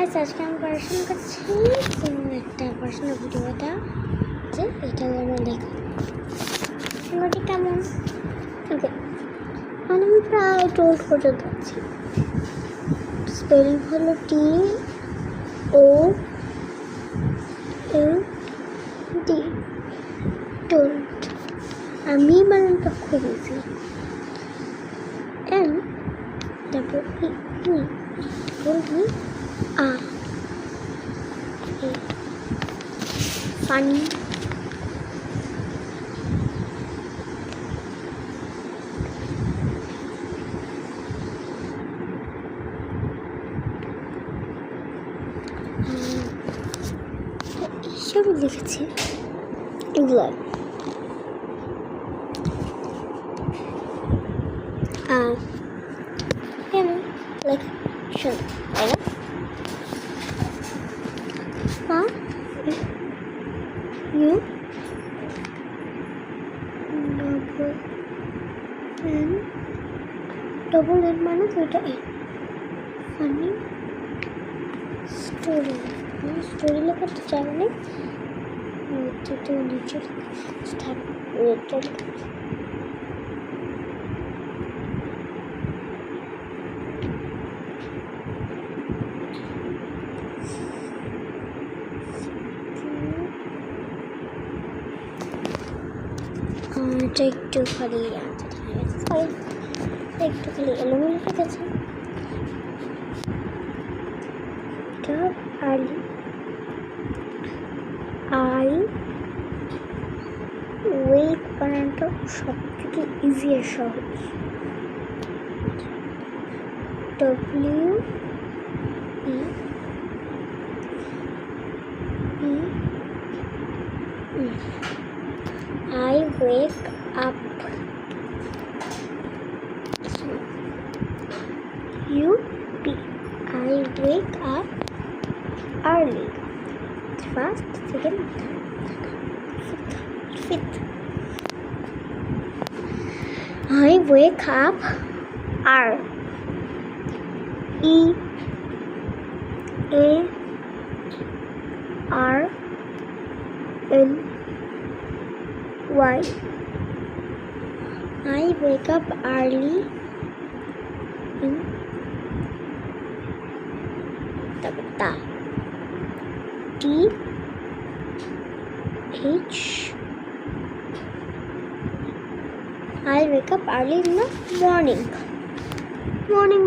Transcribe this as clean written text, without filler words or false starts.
Guys, আজকে আমি পড়াশোনা করছি একটা পড়াশোনার ভিডিওটা যে এটা আমার লেখা ভিডিওটি কেমন। ওকে, মানে আমি প্রায় টোল্ড পর্যন্ত আছি। স্পেলিং হলো TOLD, টোল্ড। আমি বানানটা খুঁজেছি funny. এইসব লিখেছি এগুলো like শোনো, তাই না? U double N মানে তো এটা A। ফানি স্টোরি, স্টোরি লেখাটা চাই না, তো নিচে এটা একটু খালি একটু খালি এলোমেলো হয়ে গেছে। এটা আই ওয়েক বানানটা সব থেকে ইজি আর সহজ। I wake up. UP. I wake up early. First, second, fifth. I wake up R. E. A. R. N. Y. I wake up early in the T H. I wake up early in the morning. Morning,